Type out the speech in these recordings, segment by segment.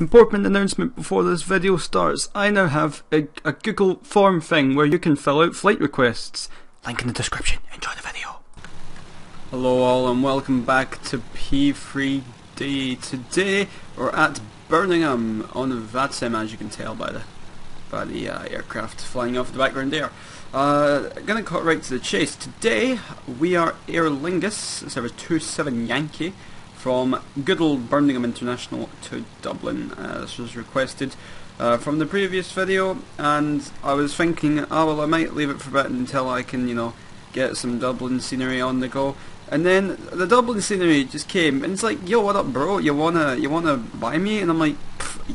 Important announcement before this video starts. I now have a Google form thing where you can fill out flight requests. Link in the description. Enjoy the video. Hello all and welcome back to P3D. Today we're at Birmingham on Vatsim, as you can tell by the aircraft flying off the background there. Gonna cut right to the chase. Today we are Aer Lingus, service 27 Yankee, from good old Birmingham International to Dublin. This was requested from the previous video, and I was thinking, oh well, I might leave it for a bit until I can, you know, get some Dublin scenery on the go. And then the Dublin scenery just came, and it's like, yo, what up, bro? You wanna buy me? And I'm like,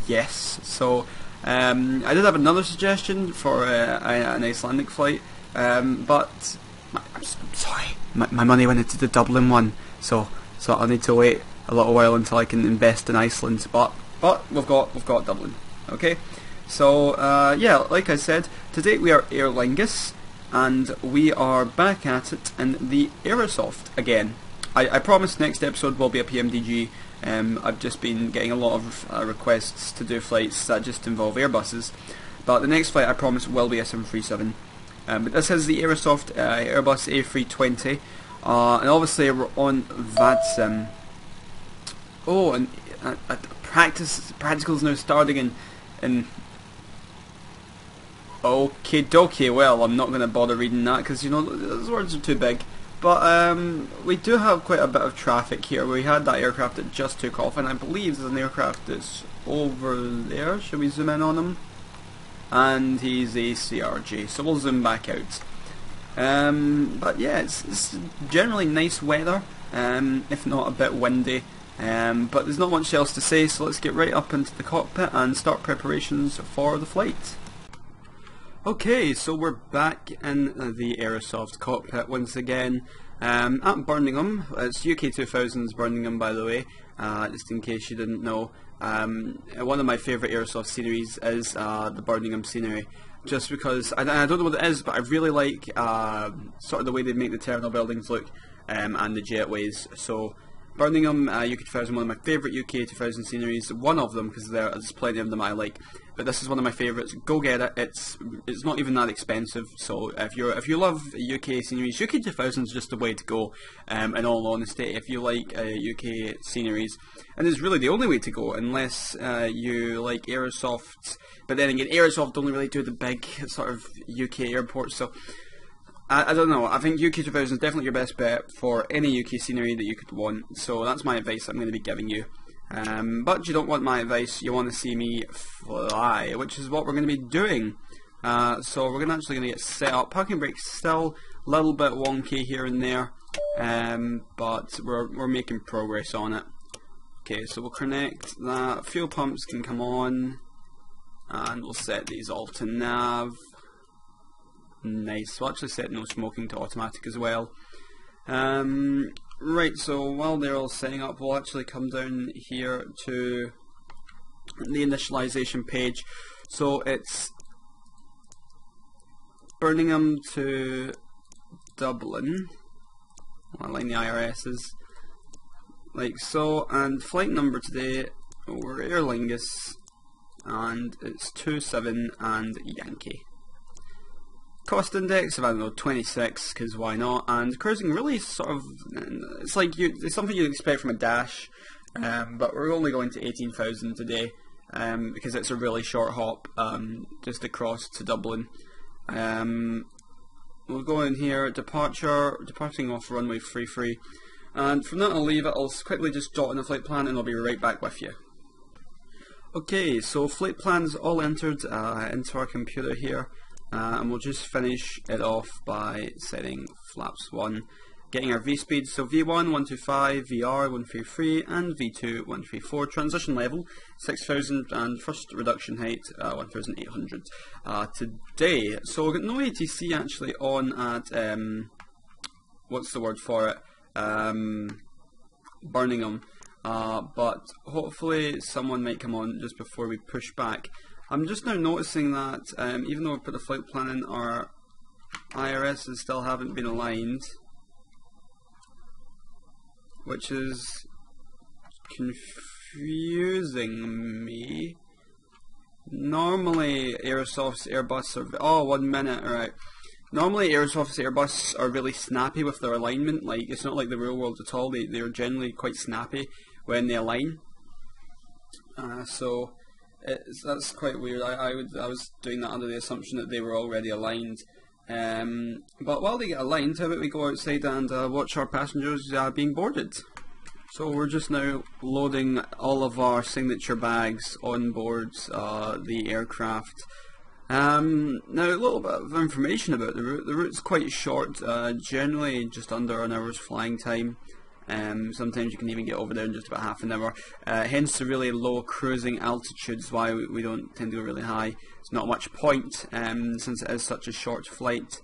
yes. So I did have another suggestion for an Icelandic flight, but I'm sorry, my money went into the Dublin one, so I'll need to wait a little while until I can invest in Iceland. But we've got Dublin. Okay, so yeah, like I said, today we are Aer Lingus, and we are back at it in the aerosoft again. I promise next episode will be a PMDG. I've just been getting a lot of requests to do flights that just involve Airbuses, but the next flight I promise will be a 737. But this is the aerosoft Airbus A320. And obviously we're on Vatsim. Oh, and practical's now starting in okie dokie. Well, I'm not going to bother reading that because, you know, those words are too big. But we do have quite a bit of traffic here. We had that aircraft that just took off, and I believe there's an aircraft that's over there. Should we zoom in on him? And he's a CRJ, so we'll zoom back out. But yeah, it's generally nice weather, if not a bit windy, but there's not much else to say, so let's get right up into the cockpit and start preparations for the flight. Okay, so we're back in the aerosoft cockpit once again, at Birmingham. It's UK 2000's Birmingham, by the way, just in case you didn't know. One of my favourite aerosoft sceneries is the Birmingham scenery. Just because, I don't know what it is, but I really like sort of the way they make the terminal buildings look, and the jetways. So Birmingham, UK 2000, one of my favourite UK 2000 sceneries. One of them, because there's plenty of them I like, but this is one of my favourites. Go get it. It's not even that expensive. So if you love UK sceneries, UK 2000 is just the way to go. In all honesty, if you like UK sceneries, and it's really the only way to go, unless you like aerosoft. But then again, aerosoft only really do the big sort of UK airports. So I don't know. I think UK 2000 is definitely your best bet for any UK scenery that you could want. So that's my advice I'm going to be giving you. But you don't want my advice, you want to see me fly, which is what we're going to be doing. So we're actually going to get set up. Parking brake's still a little bit wonky here and there, but we're making progress on it. Okay, so we'll connect that. Fuel pumps can come on, and we'll set these all to nav. Nice. We'll actually set no smoking to automatic as well. Right, so while they're all setting up, we'll actually come down here to the initialization page. So it's Birmingham to Dublin. I'll line the IRSs like so, and flight number today, we're Aer Lingus, and it's 27 and Yankee. Cost index of, I don't know, 26, because why not? And cruising really sort of, it's like it's something you'd expect from a dash, but we're only going to 18,000 today, because it's a really short hop, just across to Dublin. We'll go in here, departing off runway 33, and from that I'll leave it. I'll quickly just jot in the flight plan and I'll be right back with you. Okay, so flight plan's all entered into our computer here. And we'll just finish it off by setting flaps 1, getting our V speed, so V1 125, VR 133, and V2 134. Transition level 6,000, and first reduction height 1,800 today. So we've got no ATC actually on at what's the word for it? Birmingham, but hopefully someone might come on just before we push back. I'm just now noticing that even though we put the flight plan in, our IRSs still haven't been aligned, which is confusing me. Normally aerosoft's Airbus are... Oh, 1 minute, alright. Normally aerosoft's Airbus are really snappy with their alignment. Like, it's not like the real world at all. They're generally quite snappy when they align. So that's quite weird. I was doing that under the assumption that they were already aligned. But while they get aligned, how about we go outside and watch our passengers being boarded? So we're just now loading all of our signature bags on board the aircraft. Now a little bit of information about the route. The route's quite short, generally just under an hour's flying time. Sometimes you can even get over there in just about half an hour. Hence the really low cruising altitudes, why we don't tend to go really high. It's not much point since it is such a short flight.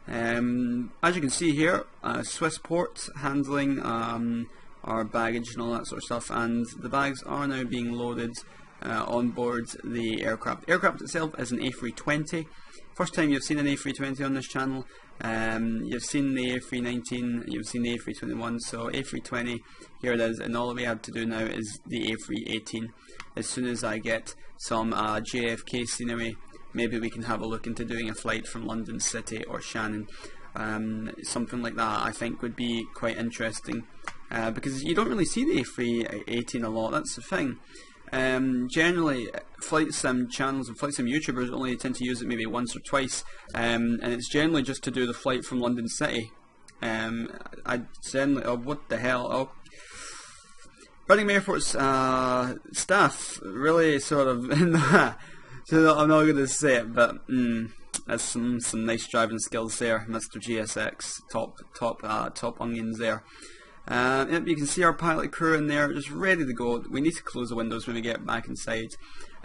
As you can see here, Swissport handling our baggage and all that sort of stuff, and the bags are now being loaded on board the aircraft. The aircraft itself is an A320. First time you've seen an A320 on this channel. You've seen the A319, you've seen the A321, so A320, here it is, and all we have to do now is the A318. As soon as I get some JFK scenery, maybe we can have a look into doing a flight from London City or Shannon. Something like that I think would be quite interesting, because you don't really see the A318 a lot, that's the thing. Generally, flight sim channels and flight sim YouTubers only tend to use it maybe once or twice, and it's generally just to do the flight from London City. I generally, oh, what the hell, oh. Birmingham Airport's staff really sort of, so I'm not going to say it, but that's some nice driving skills there, Mr. GSX, top onions there. Yep, you can see our pilot crew in there, just ready to go. We need to close the windows when we get back inside.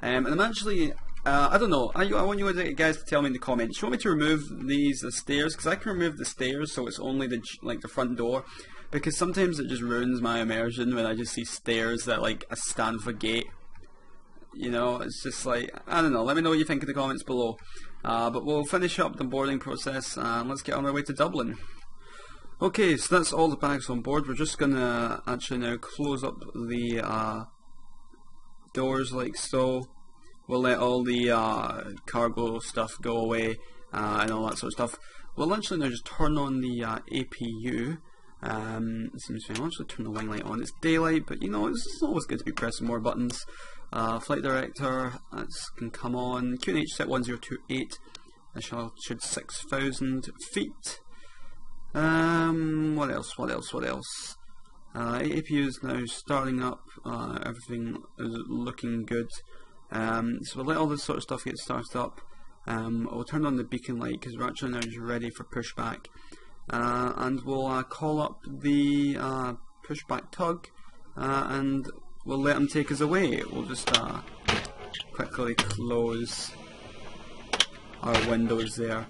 And I'm actually, I don't know, I want you guys to tell me in the comments, do you want me to remove these stairs? Because I can remove the stairs so it's only the front door. Because sometimes it just ruins my immersion when I just see stairs that like stand for gate. You know, it's just like, I don't know, let me know what you think in the comments below. But we'll finish up the boarding process and let's get on our way to Dublin. Okay, so that's all the bags on board. We're just gonna actually now close up the doors like so. We'll let all the cargo stuff go away and all that sort of stuff. We'll actually now just turn on the APU. It seems to be, I'll actually turn the wing light on. It's daylight, but you know, it's always good to be pressing more buttons. Flight director, that can come on. QNH set 1028. Should 6,000 feet. What else? APU is now starting up, everything is looking good. So we'll let all this sort of stuff get started up. We'll turn on the beacon light because we're actually now just ready for pushback. And we'll call up the pushback tug and we'll let them take us away. We'll just quickly close our windows there.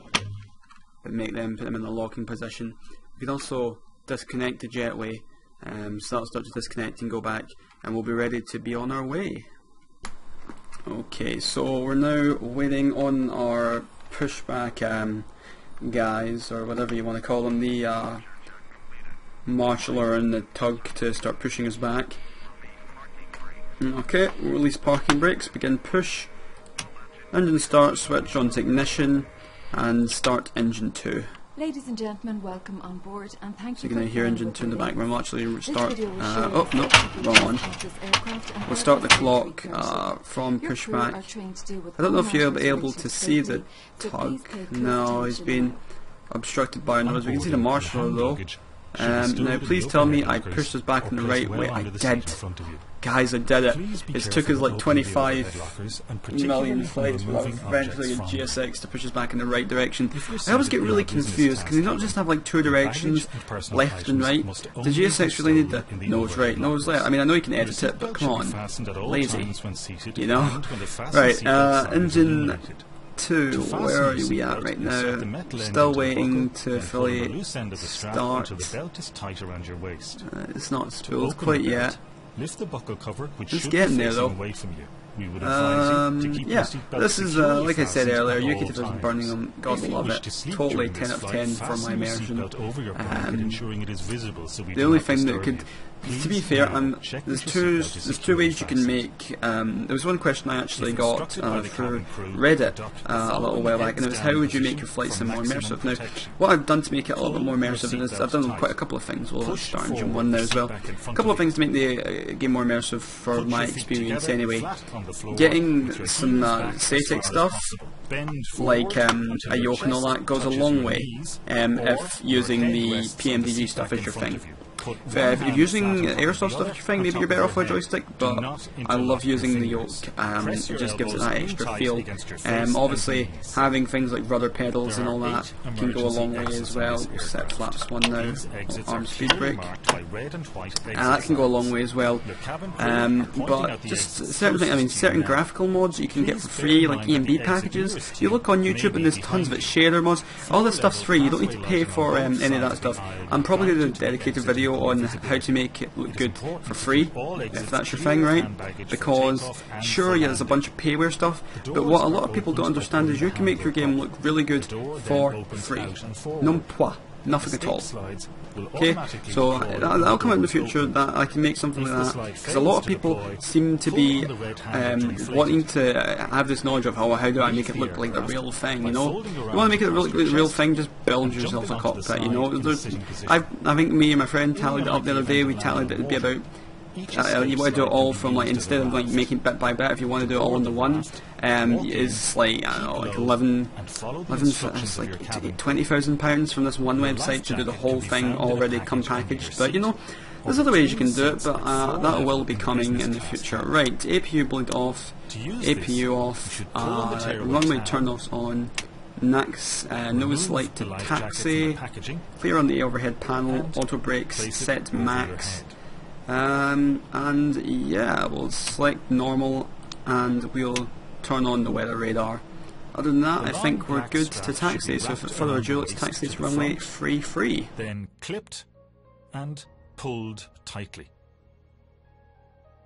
Put them in a locking position. We can also disconnect the jetway, so that'll start to disconnect and go back, and we'll be ready to be on our way. Okay, so we're now waiting on our pushback guys, or whatever you want to call them, the marshaller and the tug to start pushing us back. Okay, we'll release parking brakes, begin push, engine start, switch on to ignition, and start engine 2. Ladies and gentlemen, welcome on board and thank you. So you're going to hear engine 2 in the background. We'll actually start. Oh no, wrong one. We'll start the clock from pushback. I don't know if you'll be able to see the tug. No, he's been obstructed by our nose. We can see the marshaller though. Now please tell me I pushed us back in the right way. I did. Guys, I did it. It took us like 25 million flights without eventually a GSX to push us back in the right direction. I always get really confused because you don't just have like two directions, left and right. The GSX really need the nose right, nose left. I mean, I know you can edit it, but come on, lazy, you know? Right, engine 2, where are we at right now? Still waiting to fully start. It's not spooled quite yet. Lift the buckle cover, which it's should getting be there though. away from you. We would advise you to keep your yeah, seatbelt this is securely like I said fastened earlier, at all UK2000 times. Birmingham, God If you love wish it, to sleep totally during 10 this out of flight, 10 for fasten my your immersion. seatbelt over your pocket, ensuring it is visible so we The do only not thing that disturb could, you. to be Please fair, now check there's that two your seatbelt is ways you can securely make. There was one question I actually If got instructed by the through cabin crew, Reddit adopt the a little following while back, and it was heads how would you down make your flight position sim more for maximum immersive? Now, protection. what I've done to make it a little bit more Pull your immersive is seatbelt I've done tight. quite a couple of things. We'll Push start in forward one now the as well. seat back in A front couple of of things to make the game more immersive for Put my your feet experience together, anyway. flat on the floor, Getting with your some heels back as static far as stuff, possible. Bend like forward until a your yoke and all chest that, goes a touches long your way knees, if or using your the head rests on the PMDG seat stuff back as in your front thing. of you. Put If one you're hand using flat on top of aerosoft the stuff other as your thing, on maybe top you're of better your off with a head. joystick, Do but not I love interlock your using the fingers. yoke. Press It your just gives it elbows that in extra tight feel. against your face and Obviously, knees. having things like rudder pedals There and all are that 8 can go a long way emergency as well. exits on this Set aircraft. flaps 1 now, These exits arm are speed clearly brake. marked by red and white exit That can go a long signs. way as well. The cabin crew are pointing But out the just exits certain things, I mean, closest to you certain now. graphical mods you can get for Please free, bear in like mind that EMB the exit packages. nearest You you look on may YouTube be and there's tons of behind it, you. shader mods, all this stuff's free, you don't need to Halfway pay lighting for on both any of that sides stuff. of the aisle I'm probably will going to guide do a you to the dedicated exit video with on visibility. how to make it look It is good important for to free, keep all if exits that's your clear thing, of right? hand baggage for Because takeoff and sure, for yeah, there's a landing. bunch of payware stuff, The but doors what a are lot of people don't opened by understand is you pulling can the make your handle game up. look really good The door then for opens free. out and forward. Non pois. Nothing at Escape all. slides will Okay, automatically so deploy when that'll the come out in the door is future, open. that I can make something If the like slide that, because a lot fails of to people deploy, seem to pull be on the red handle to inflate wanting it. to have this knowledge of how do I make it look like the real thing, you know? You want to make it look like the real thing, just build and yourself a jumping onto the cockpit, you know? side in There's- sitting position. I think me and my friend tallied it up the other day, we Each tallied it would be about Each you escape want to do it slide all can be from like used as a instead of like raft. making bit by bit. If you want to do it all into one, is like I don't know, like 11, and follow the 11 instructions it's of your like cabin. £20,000 from this one Your website life to do the jacket whole can be thing found in a already come package under your packaged. But you know, seat. there's Over other ways you can 10 do it, seats but at floor that level will be in the coming in business the class future. cabin. Right, APU blinked off, To use APU this, you off, should pull on the tailwheel runway tab. turn-offs on, nose Remove light the to life jacket from the taxi, packaging clear on the overhead panel, and auto brakes place it set over your max. head. And yeah, we'll select normal and we'll turn on the weather radar. Other than that, The I think long we're black good to strap should taxi, be so wrapped without further around ado, the let's waist taxi to to the runway front. free. Then clipped and pulled tightly.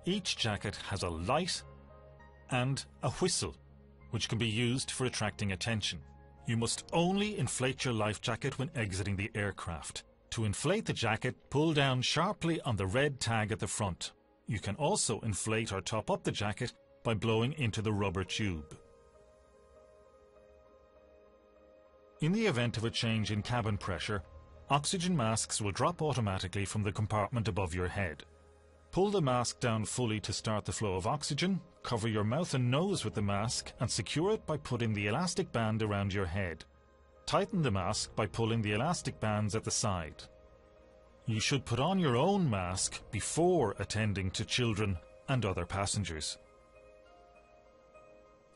Each jacket has a light and a whistle, which can be used for attracting attention. You must only inflate your life jacket when exiting the aircraft. To inflate the jacket, pull down sharply on the red tag at the front. You can also inflate or top up the jacket by blowing into the rubber tube. In the event of a change in cabin pressure, oxygen masks will drop automatically from the compartment above your head. Pull the mask down fully to start the flow of oxygen, cover your mouth and nose with the mask and secure it by putting the elastic band around your head. Tighten the mask by pulling the elastic bands at the side. You should put on your own mask before attending to children and other passengers.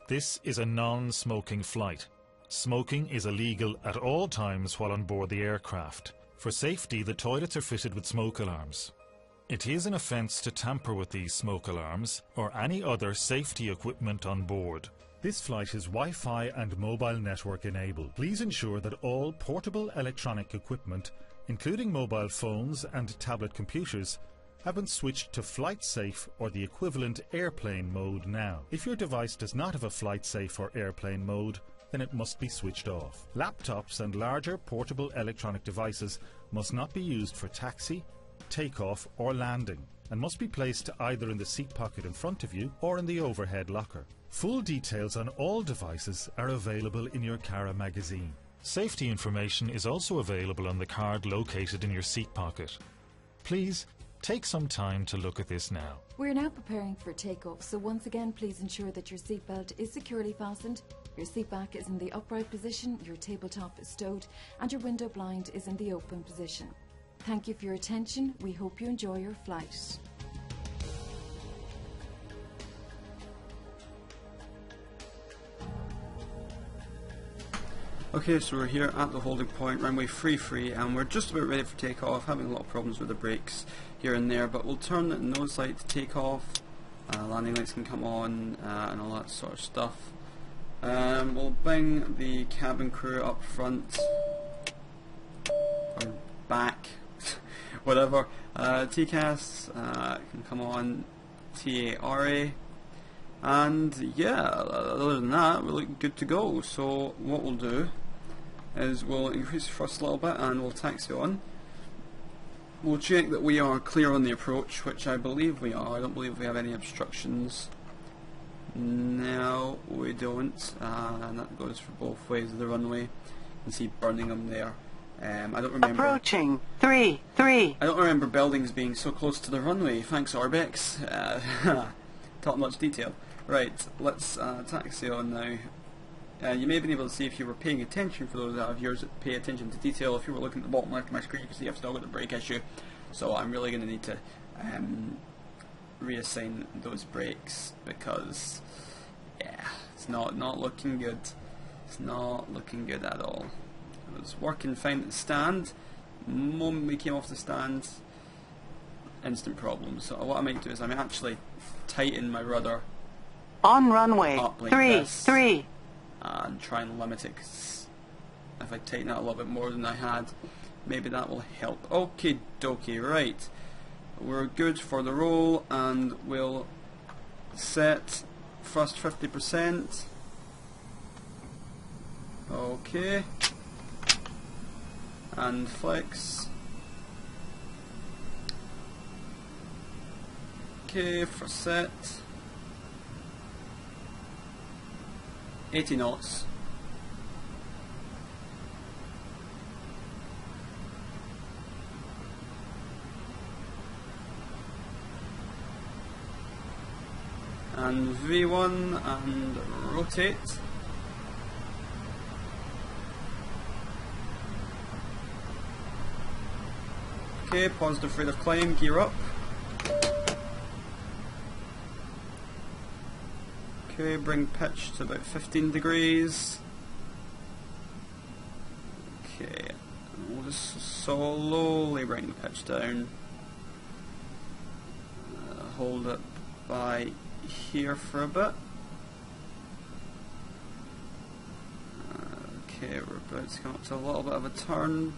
This is a non-smoking flight. Smoking is illegal at all times while on board the aircraft. For safety, the toilets are fitted with smoke alarms. It is an offence to tamper with these smoke alarms or any other safety equipment on board. This flight is Wi-Fi and mobile network enabled. Please ensure that all portable electronic equipment, including mobile phones and tablet computers, have been switched to flight safe or the equivalent airplane mode now. If your device does not have a flight safe or airplane mode, then it must be switched off. Laptops and larger portable electronic devices must not be used for taxi, takeoff or landing, and must be placed either in the seat pocket in front of you or in the overhead locker. Full details on all devices are available in your Cara magazine. Safety information is also available on the card located in your seat pocket. Please take some time to look at this now. We're now preparing for takeoff, so once again please ensure that your seatbelt is securely fastened, your seat back is in the upright position, your tabletop is stowed, and your window blind is in the open position. Thank you for your attention. We hope you enjoy your flight. Okay, so we're here at the holding point, runway free, and we're just about ready for takeoff, having a lot of problems with the brakes here and there, but we'll turn the nose light to take off, landing lights can come on, and all that sort of stuff. We'll bring the cabin crew up front, or back, whatever. TCAS can come on, TARA, And yeah, other than that, we look good to go. So what we'll do is we'll increase thrust a little bit and we'll taxi on. We'll check that we are clear on the approach, which I believe we are. I don't believe we have any obstructions. No, we don't. And that goes for both ways of the runway. You can see Birmingham there. I don't remember. Approaching 3-3. I don't remember buildings being so close to the runway. Thanks, Orbex. Top notch detail. Right, let's taxi on now. You may have been able to see if you were paying attention, for those of yours that pay attention to detail. If you were looking at the bottom left of my screen, you can see I've still got the brake issue. So I'm really going to need to reassign those brakes because, yeah, it's not looking good. It's not looking good at all. It was working fine at the stand. The moment we came off the stand, instant problems. So what I might do is I might actually tighten my rudder On runway up like 3-3. and try and limit it, 'cause if I tighten it a little bit more than I had, maybe that will help. Okie dokie, right. We're good for the roll and we'll set thrust 50%. Okay. And flex. Okay, for set. 80 knots. And V1 and rotate. Okay, positive rate of climb, gear up. Okay, bring pitch to about 15 degrees. Okay, we'll just slowly bring the pitch down. Hold it by here for a bit. Okay, we're about to come up to a little bit of a turn.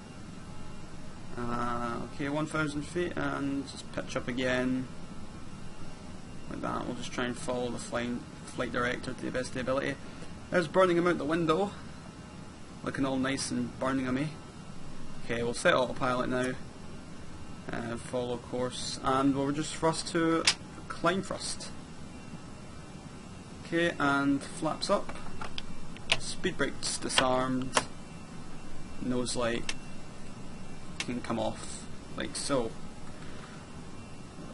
Okay, 1,000 feet and just pitch up again. Like that, we'll just try and follow the flight director to the best of the ability. There's Birmingham out the window, looking all nice and Birmingham-y. Okay, we'll set autopilot now, follow course, and we'll just thrust to climb thrust. Okay, and flaps up, speed brakes disarmed, nose light can come off, like so.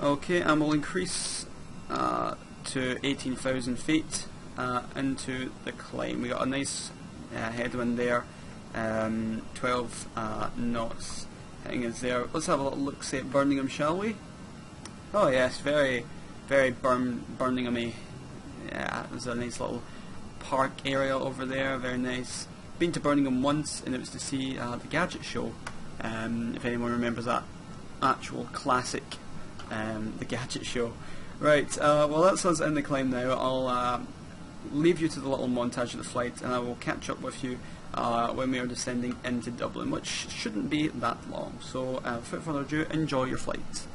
Okay, and we'll increase to 18,000 feet into the climb. We got a nice headwind there, 12 knots hitting us there. Let's have a little look see at Birmingham, shall we? Oh yes, very, very Birmingham-y. Yeah, there's a nice little park area over there, very nice. Been to Birmingham once and it was to see the Gadget Show, if anyone remembers that actual classic, the Gadget Show. Right, well that's us in the climb now. I'll leave you to the little montage of the flight and I will catch up with you when we are descending into Dublin, which shouldn't be that long. So without further ado, enjoy your flight.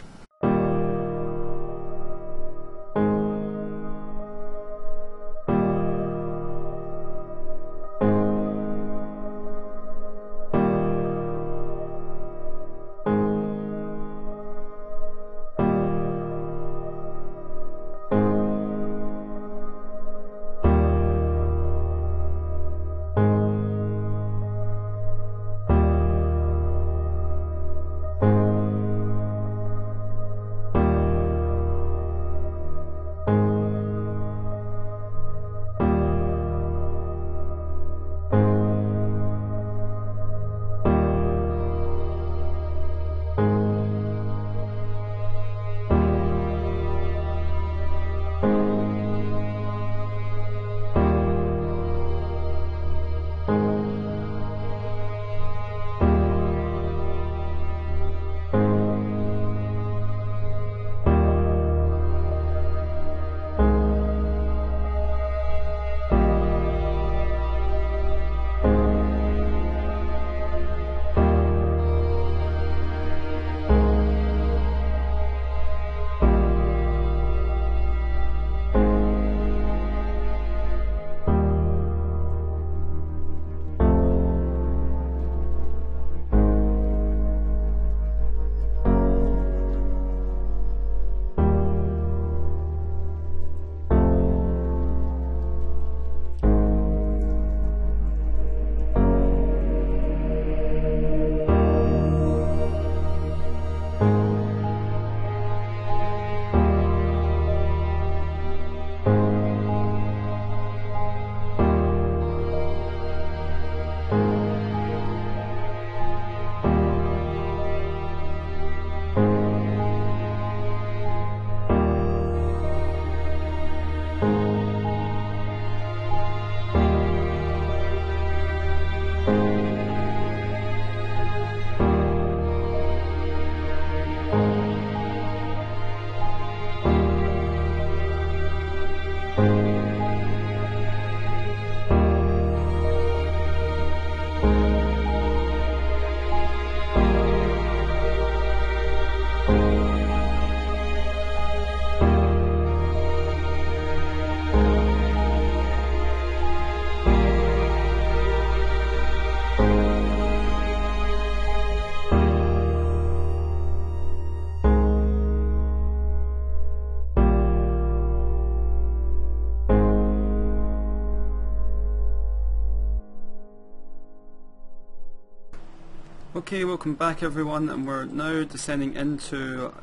Okay, welcome back everyone, and we're now descending into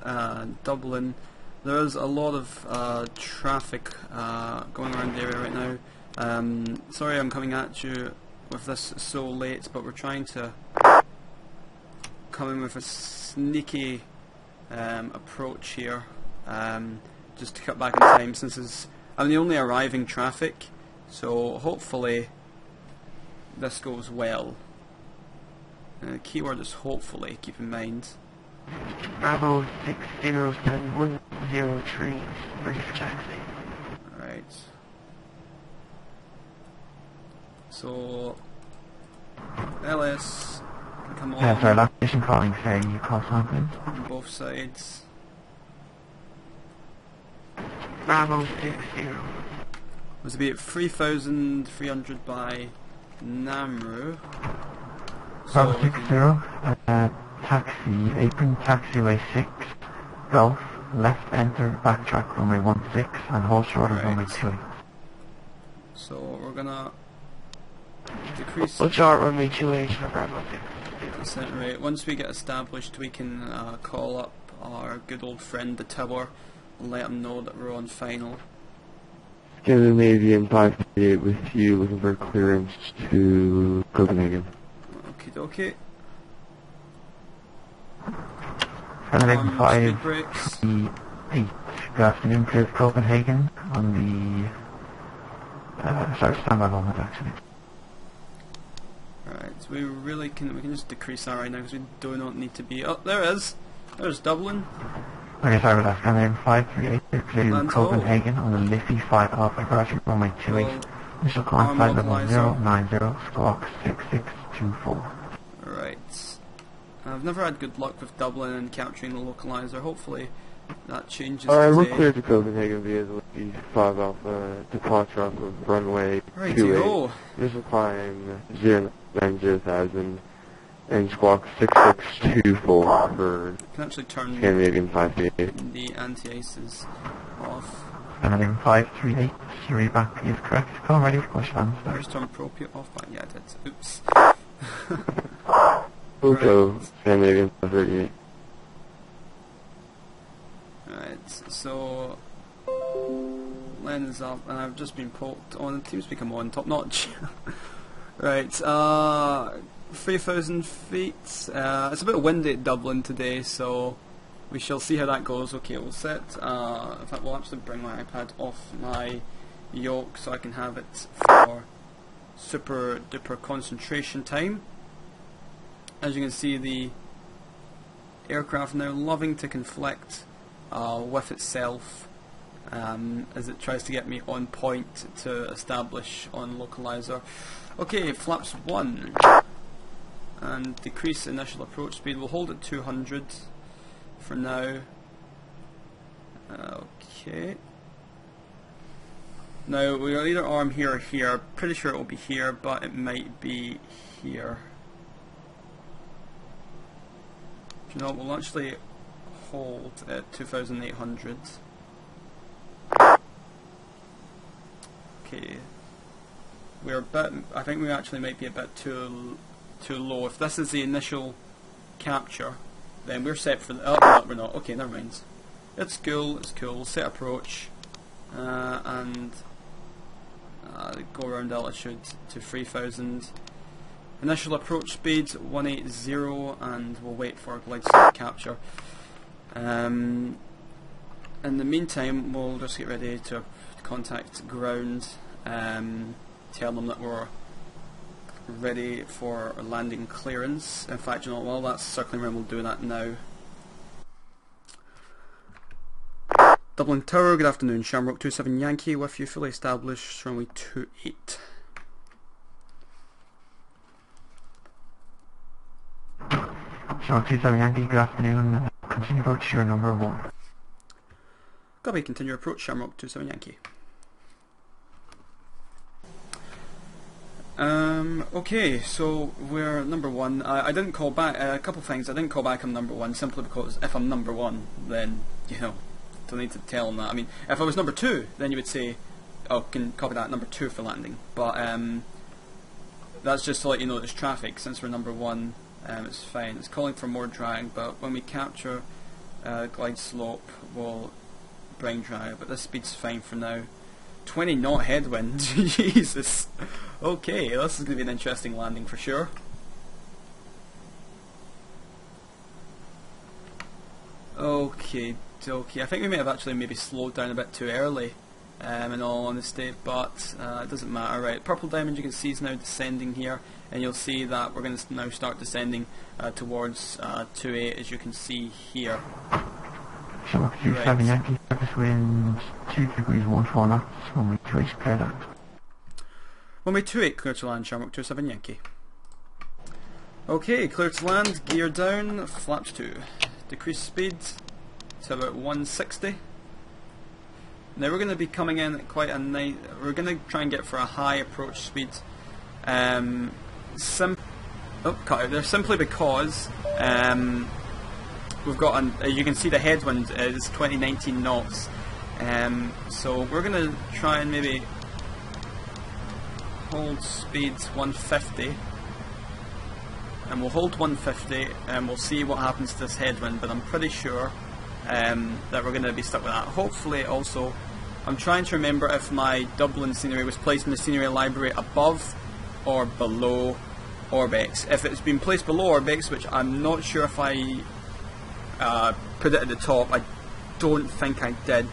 Dublin. There is a lot of traffic going around the area right now. Sorry I'm coming at you with this so late, but we're trying to come in with a sneaky approach here, just to cut back on time, since I'm the only arriving traffic, so hopefully this goes well. The keyword is hopefully, keep in mind. Bravo 607-103, ready for taxi. Right. So, LS can come on Sorry, location calling, say you call something. on both sides. Bravo 60. Was to be at 3,300 by Namru. So Bravo 60, taxi, apron taxiway 6, Golf, left enter, backtrack runway 16, and hold short of runway 28. So we're gonna decrease Hold short runway 28 for Bravo 60. descent rate. Once we get established, we can call up our good old friend the tower and let him know that we're on final. Scandinavian 538 with you, looking for clearance to Copenhagen. Okie dokie. Scandinavian Speed 538, brakes. good afternoon, clear to Copenhagen on the, sorry, standby moment actually. Right, so we can just decrease that right now because we do not need to be. Oh, there it is. There's Dublin. Okay, sorry about that, Scandinavian 538, clear to Land Copenhagen on the Liffey 5 Alpha, approaching runway 28. Well, Initial climb arm flight level localizer. 090, squawk 6624. Right. I've never had good luck with Dublin and capturing the localizer. Hopefully that changes Alright, we're today. clear to Copenhagen via the Liffey 5 Alpha departure off of runway 28. Righty-o. Initial climb 090,000 and squawk 6624 for Can actually turn Scandinavian 538. the anti-aces off. Scandinavian 538, Surrey back is correct. Call ready for push land. There's turn appropriate off, but yeah, I did. Oops. Hotel, Scandinavian 538. Right, so lens up, and I've just been poked on. TeamSpeak I'm on, top notch. Right, 3,000 feet. It's a bit windy at Dublin today, so we shall see how that goes. Okay, we'll set. In fact, we'll actually bring my iPad off my yoke so I can have it for super duper concentration time. As you can see, the aircraft now loving to conflict with itself as it tries to get me on point to establish on localizer. Okay, flaps 1 and decrease initial approach speed. We'll hold at 200 for now. Okay. Now we'll either arm here or here. Pretty sure it will be here, but it might be here. You know, we'll actually hold at 2,800. Okay, we're a bit. I think we actually might be a bit too low. If this is the initial capture, then we're set for the. Oh, no, we're not. Okay, never mind. It's cool. It's cool. We'll set approach and go around altitude to 3,000. Initial approach speed 180, and we'll wait for glide slope capture. In the meantime, we'll just get ready to contact ground, tell them that we're ready for landing clearance. In fact, you know, while that's circling around, we'll do that now. Dublin Tower, good afternoon. Shamrock 27 Yankee with you, fully established, runway 28. Shamrock 27 Yankee, good afternoon. Continue approach your number 1. Copy, continue approach, Shamrock 27 Yankee. Okay, so we're number 1. I didn't call back, a couple of things. I didn't call back I'm number 1 simply because if I'm number 1, then, you know, don't need to tell them that. I mean, if I was number 2, then you would say, oh, can copy that, number 2 for landing. But that's just to let you know there's traffic. Since we're number 1, It's fine. It's calling for more drag, but when we capture glide slope, we'll bring drag. But this speed's fine for now. 20 knot headwind. Jesus. Okay, this is going to be an interesting landing for sure. Okay, dokie. I think we may have actually maybe slowed down a bit too early, in all honesty, but it doesn't matter. Right, purple diamond you can see is now descending here, and you'll see that we're going to now start descending towards 2-8, as you can see here. Shamrock 27 Yankee, surface winds 2 degrees 14 knots, runway 28 clear to land. Runway 28 clear to land, Shamrock 27 Yankee. Okay, clear to land, gear down, flaps 2. Decrease speed to about 160. Now we're going to be coming in at quite a nice. We're going to try and get for a high approach speed. Cut out there. Simply because we've got you can see the headwind is 2019 knots. So we're going to try and maybe hold speed 150. And we'll hold 150 and we'll see what happens to this headwind, but I'm pretty sure that we're going to be stuck with that. Hopefully also, I'm trying to remember if my Dublin scenery was placed in the scenery library above or below Orbex. If it's been placed below Orbex, which I'm not sure if I put it at the top, I don't think I did,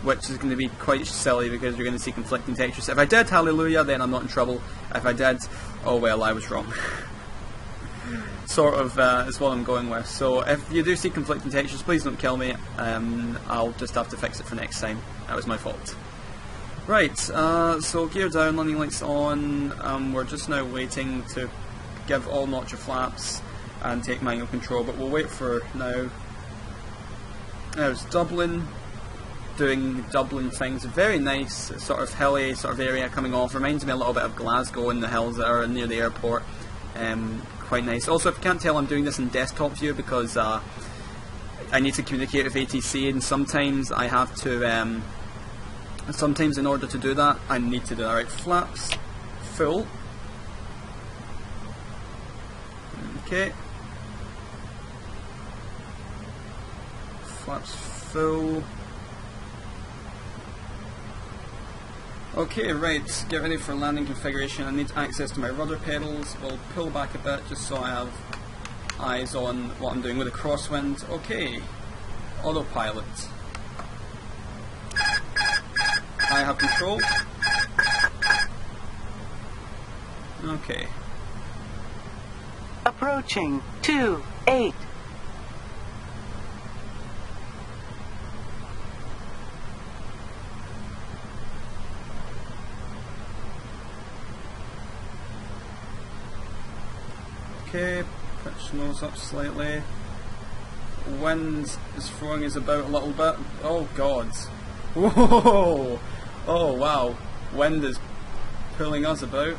which is going to be quite silly because you're going to see conflicting textures. If I did, hallelujah, then I'm not in trouble. If I did, oh well, I was wrong. Sort of is what I'm going with. So if you do see conflicting textures, please don't kill me. I'll just have to fix it for next time. That was my fault. Right, so gear down, landing lights on. We're just now waiting to give all notch of flaps and take manual control, but we'll wait for now. There's Dublin, doing Dublin things. Very nice, sort of hilly sort of area coming off. Reminds me a little bit of Glasgow and the hills that are near the airport. Quite nice. Also, if you can't tell, I'm doing this in desktop view because I need to communicate with ATC, and sometimes I have to. Sometimes, in order to do that, I need to do that. Right, flaps full. Okay. Flaps full. Okay, right, get ready for landing configuration. I need access to my rudder pedals. We'll pull back a bit just so I have eyes on what I'm doing with the crosswind. Okay, autopilot. I have control. Okay. Approaching 2-8. Okay, pitch nose up slightly. Wind is throwing us about a little bit. Oh god. Whoa! Oh wow. Wind is pulling us about.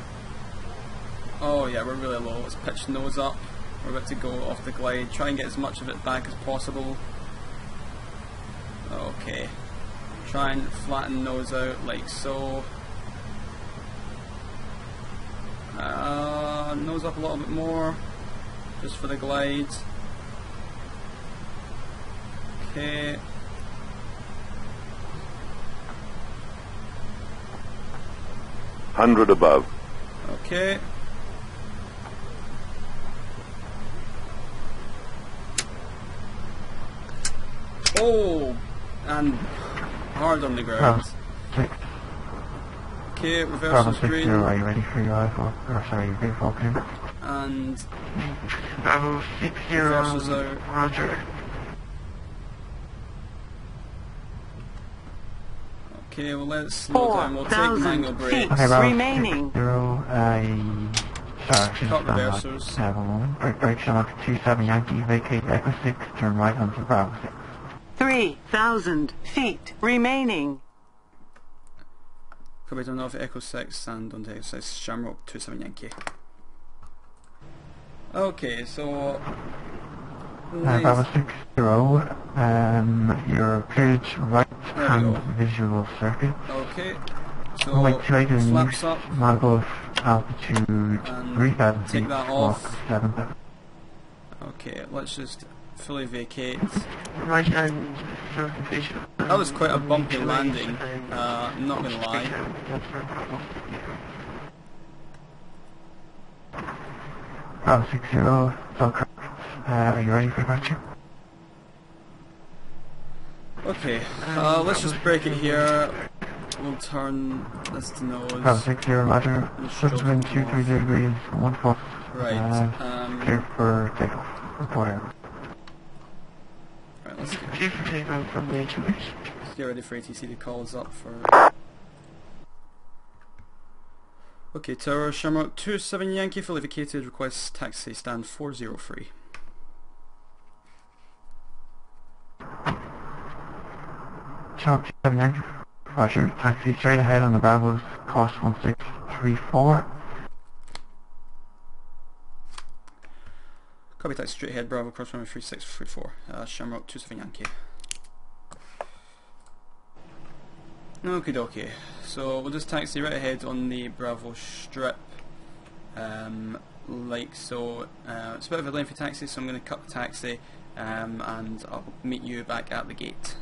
Oh yeah, we're really low. Let's pitch nose up. We're about to go off the glide. Try and get as much of it back as possible. Okay. Try and flatten nose out like so. Nose up a little bit more, just for the glide. Okay. Hundred above. Okay. Oh, and hard on the ground. Okay, reverses green. Are you ready for your I-4? Or sorry, your vehicle clear? And Bravo 60, reverses out. Roger. Okay, well let's slow down. We'll take manual 4,000 brake. feet Okay, Bravo remaining. 60, sorry, should Cut stand by. reversers. Have a moment. Brake Shamrock 27 Yankee, vacate Echo 6, turn right onto Bravo 6. 3,000 feet remaining. Copy turn off Echo 6 and on Echo 6 Shamrock 27 Yankee. Okay, so Bravo 60, your cleared right hand visual circuit. okay, so Runway 28 in flaps use, up Margolf altitude and 3,000 take feet, that squawk off. 7,000. Okay, let's just fully vacate. Right hand certification. That was quite a bumpy landing, I'm not gonna lie. Bravo 60, Velcro. Are you ready for departure? Okay, let's just break it here. We'll turn this to nose. Bravo 60, roger. Subsequent 230 degrees, 1 foot. Right, Clear for takeoff. Report out. right, let's Clear for takeoff from the HMH. get ready for ATC to call us up for... Okay, Tower Shamrock 27 Yankee, fully vacated, request taxi stand 403. Sharp 7 Yankee. Roger. Taxi straight ahead on the Bravos, cost 1634. Copy taxi straight ahead, Bravo, cross runway 3634, Shamrock 27 Yankee. Okie dokie, so we'll just taxi right ahead on the Bravo strip, like so. It's a bit of a lengthy taxi, so I'm going to cut the taxi, and I'll meet you back at the gate.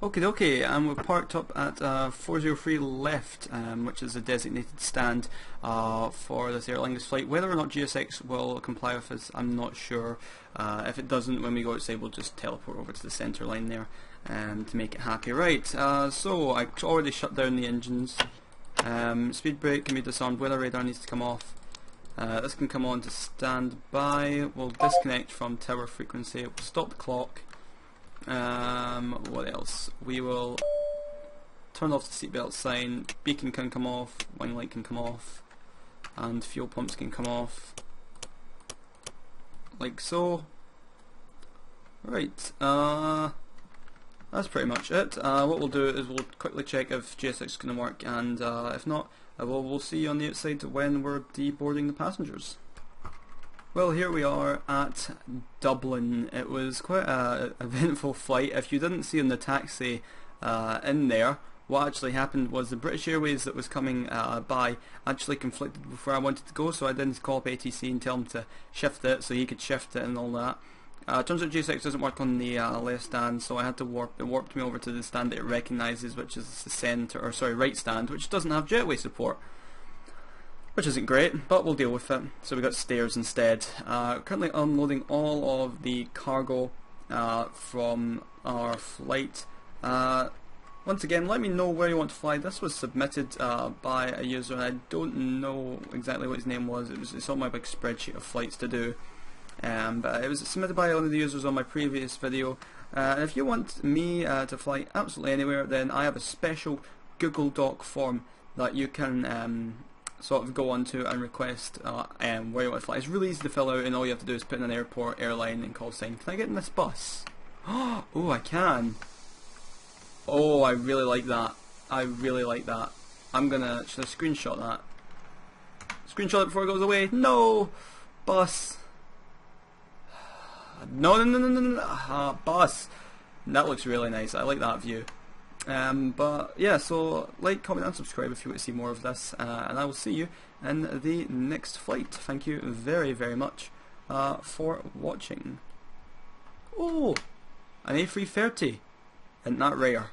Okay, okay, and we're parked up at 403 left, which is a designated stand for this Aer Lingus flight. Whether or not GSX will comply with this, I'm not sure. If it doesn't, when we go outside, we'll just teleport over to the centre line there to make it happy. Right, so I already shut down the engines. Speed brake can be disarmed. Weather radar needs to come off. This can come on to standby. We'll disconnect from tower frequency. We'll stop the clock. What else? We will turn off the seatbelt sign. Beacon can come off. Wing light can come off. And fuel pumps can come off. Like so. Right. That's pretty much it. What we'll do is we'll quickly check if GSX is going to work, and if not, we'll see you on the outside when we're deboarding the passengers. Well, here we are at Dublin. It was quite an eventful flight. If you didn't see in the taxi in there, what actually happened was the British Airways that was coming by actually conflicted with where I wanted to go, so I didn't call up ATC and tell him to shift it so he could shift it and all that. Turns out GSX doesn't work on the left stand, so I had to warped me over to the stand that it recognises, which is the right stand, which doesn't have jetway support, which isn't great, but we'll deal with it. So we got stairs instead. Currently unloading all of the cargo from our flight. What once again, let me know where you want to fly. This was submitted by a user, and I don't know exactly what his name was. It's on my big spreadsheet of flights to do. But it was submitted by one of the users on my previous video. And if you want me to fly absolutely anywhere, then I have a special Google Doc form that you can sort of go onto and request where you want to fly. It's really easy to fill out, and all you have to do is put in an airport, airline, and call sign. Can I get in this bus? Oh, I can. Oh, I really like that. I really like that. I'm gonna, should I screenshot that? Screenshot it before it goes away. No! Bus. No. Bus. That looks really nice. I like that view. But yeah, so like, comment and subscribe if you want to see more of this, and I will see you in the next flight. Thank you very, very much for watching. Oh, an A330. Isn't that rare?